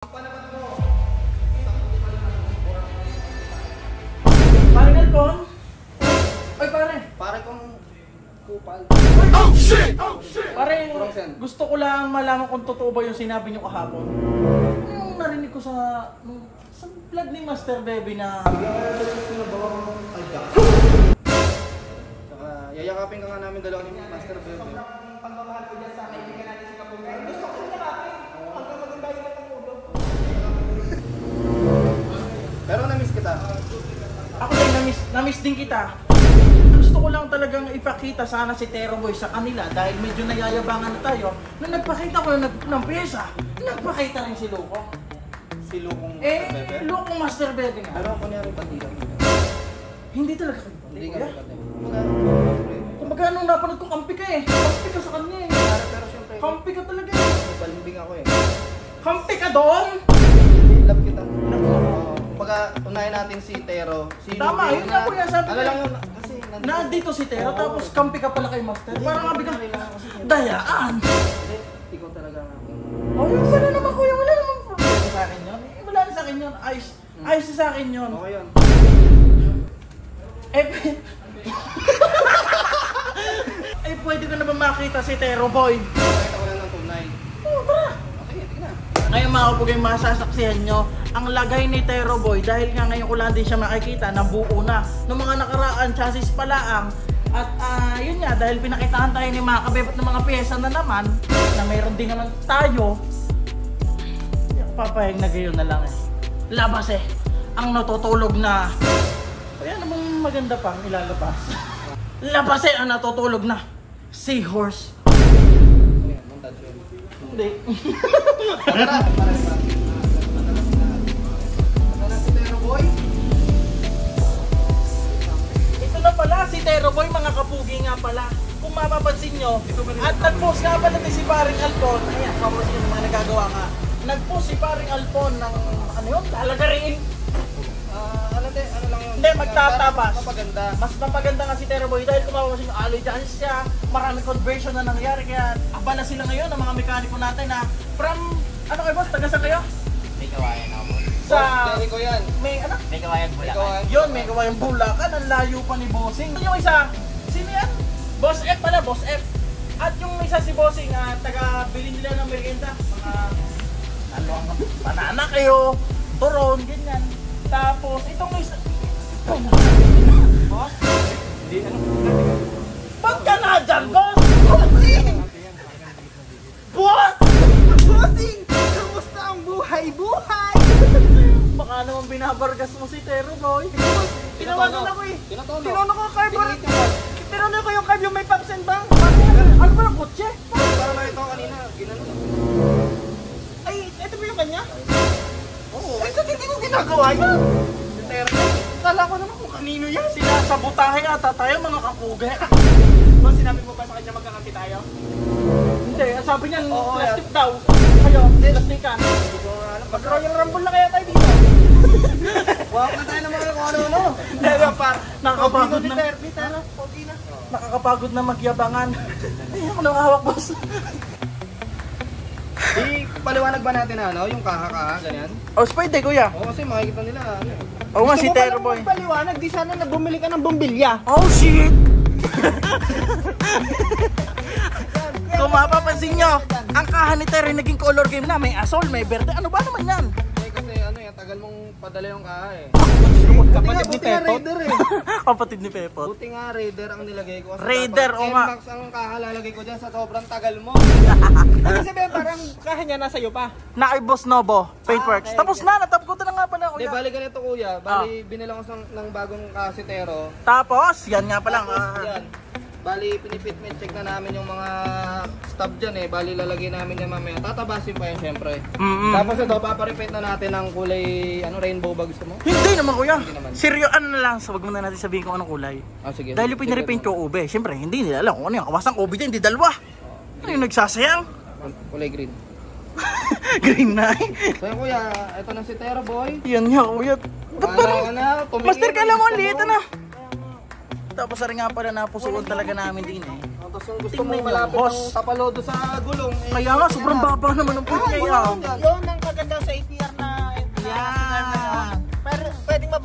Pare Alpon? Ay pare! Pare kong kupal. Oh shit! Oh shit! Pare, Bronzen. gusto ko lang malaman kung totoo ba yung sinabi niyo kahapon. Yung narinig ko sa vlog ni Master Bebe na Saka yayakapin ka nga namin dalawa ni Master Bebe. Pagmamahal ko dyan sa kaibigan natin si Kapungay. Gusto ko siya natin. Hanggang maganda yung ang ulo. Pero na-miss kita. ako din na-miss din kita. Gusto ko lang talagang ipakita sana si Tero Boy sa kanila dahil medyo nayayabangan na tayo. Nung nagpakita ko ng pyesa, nagpakita rin si Luko. Si Lukong Master Bebe. Luko Master Bebe nga. Pero ako niya rin pati lang. Hindi talaga kayo. Hindi nga rin pati. Kumbaga nung napanood ko, kampi ka eh. Kampi ka sa kanya eh. Pero syempre, Kampi ka talaga eh. balmbing ako eh. Kampi ka doon! Love kita. Kumbaga, unahin natin si Tero. Si Tama, Lube, yun nga po yan sabi ano ko. lang yun, kasi Nandito si Tero, tapos kampi ka pala kay Master. Parang nga biglang dayaan. Hindi, ikaw talaga nga. Oh, yung wala naman kuya, wala naman problema sa akin yun. Eh, wala na sa akin yun. Ayos na sa akin yun. Okay yun. Eh, pwede ko na ba makita si Tero Boy? Pakita ko lang ng tunay. Oo, tara. Okay, tingnan. Ngayon mga kapugay, masasaksihan nyo ang lagay ni Tero Boy dahil nga ngayon ko lang din siya makikita na buo na noong mga nakaraan, chassis palaang. At yun nga, dahil pinakitaan tayo ni mga kabebat ng mga pyesa na naman na mayroon din naman tayo, papayag na gayon na lang eh. Labas eh, ang natutulog na kaya namang maganda pang ilalabas. Labas eh, ang natutulog na seahorse. Ayan, montage yun. Hindi. Para ba? Ano si Tero Boy? Ito na pala si Tero Boy, mga kapugi nga pala. Kung mapapansin nyo, at nag-post nga pala si Paring Alpon. Ayan, mapapansin nyo mga nagagawa nga. Nag-post si Paring Alpon ng ano yun, lalagariin. Ano lang yun? Hindi, magtatabas. Mapaganda. Mas mapaganda nga si Tero Boy dahil kung mapapansin nyo, aloy dyan siya. Maraming conversion na nangyari, kaya abala sila ngayon ng mga mekaniko natin na from, ano kayo boss, taga saan kayo? May kawayan ako. Sa, Jericho yan. may ano? May kawayan pula. Yun, may gawang Bulacan, ang layo pa ni Bossing. Yung isa, sino yan? Boss F pala, Boss F. At yung isa si Bossing, taga-bili nila ng merienda. Mga, ano, banana kayo, turon, ganyan. Tapos, itong isa, boss? Hindi, ano? Ba't ka na dyan, boss? Bossing! Boss! Bossing! Kamusta ang buhay-buhay? Baka naman binabargas mo si Tero Boy. Tinawagan ako eh. Tinatono. Tinono ko carb. Pinilate yung carb. Tinono ko yung carb yung may pops and bang. Ano ba ang kotse? Para nakita ko kanina, ginano. Ay, ito ba yung kanya? Oo. Ay, so hindi ko ginagawa yan. Si Tero. Kala ko naman kung kanino yan. Sinasabotahe ata tayo mga kapugi. Boss, sinabi mo ba sa kanya magkakampi tayo? Hindi, ang sabi niyan, Oo, plastic daw. Kayo, plastikan. Hindi ko alam. Mag-Royal Rumble na kaya tayo dito. Wawak na tayo ng mga kung ano-ano. Dahil pa, Nakakapagod na. Tara, pogi na. Nakakapagod na magyabangan. Ay, ako nang hawak, boss. Di, paliwanag ba natin ano, yung kaha-kaha, ganyan? Oh, pwede, kuya. Oo, kasi makikita nila ano. Oo nga, si Gusto mo Tero palang Boy. magpaliwanag, di sana na bumili ka ng bumbilya. Oh, shit! Kung mapapansin nyo, ang kahan ni Tero naging color game na. May asol, may verde. Ano ba naman yan? Kasi ano yan, tagal mong padala yung kaha eh. Kapatid ni Buti nga Pepot. Raider eh. Kapatid ni Pepot. Buti nga Raider ang nilagay ko. Kasi Raider, dapat o nga. NMAX ang kaha lalagay ko dyan sa sobrang tagal mo. Ibig sabihin, parang kaya niya nasa iyo pa. Na kay Boss Nobo, Paintworks. okay, Tapos okay. na, natap ko na nga pala, Hindi, kuya. bali ganito kuya. Bali, binila ko ng bagong kasitero. Tapos, yan nga pala. Tapos yan. Bali, pinifitment check na namin yung mga stub dyan eh. Bali, lalagay namin yan mamaya. Tatabasin pa yan syempre. Tapos ito, paparepaint na natin ng kulay, ano, rainbow ba gusto mo? Hindi naman, kuya. Hindi naman. Seryo, ano na lang. So, wag mo na natin sabihin kung anong kulay. Ah, sige. Dahil yung pinarepaint ko ube. Siyempre, hindi nila alam kung ano yung kawasang ube dyan. Hindi dalawa. Ano yung nagsasayang? Kulay green. Green na eh. So yun kuya, ito na si Tero Boy. Yan nga, kuya. Ba't parang... Tumingin, Master, kala mo, gusto liit na. Tapos rin nga pala napusuan talaga namin din eh. Tapos kung gusto Tingnan mo nyo, malapit boss. ng tapalodo sa gulong. Eh, Kaya nga, sobrang baba naman ng punya Yun, yaw. yun ang kaganda sa ATS.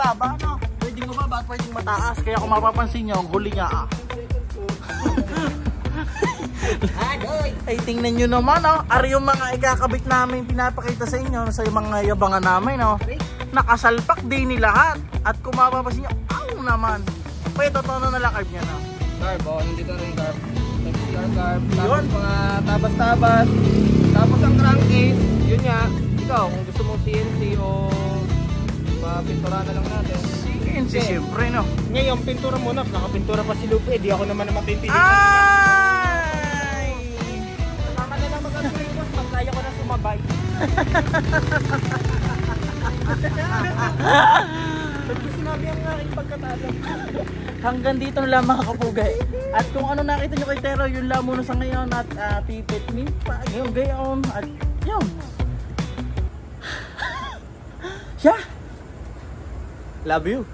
mataba, no? Pwedeng mababa at pwedeng mataas. Kaya kung mapapansin nyo, ang huli niya Ay, tingnan nyo naman, oh. Ari yung mga ikakabit namin pinapakita sa inyo sa mga yabangan namin, oh. Nakasalpak din ni lahat. At kung mapapansin nyo, naman. Pwede, totoo na lang niya, no? Carb, oh, nandito na yung carb. Carb, tapos mga tabas-tabas. Tapos ang crankcase, yun nga. Ikaw, kung gusto mong CNC o pintura na lang natin. CNC, siyempre, no? Ngayon, pintura muna. Nakapintura pa si Lupe. Di ako naman na matitili. Ay! Tama na lang mag-upgrade boss. Magkaya ko na sumabay. Ba't ko sinabi ang aking pagkatalo? Hanggang dito na lang mga kapugay. At kung ano nakita nyo kay Tero, yun lang muna sa ngayon. At tipit me pa yung gayon. At yun. Siya. Love you.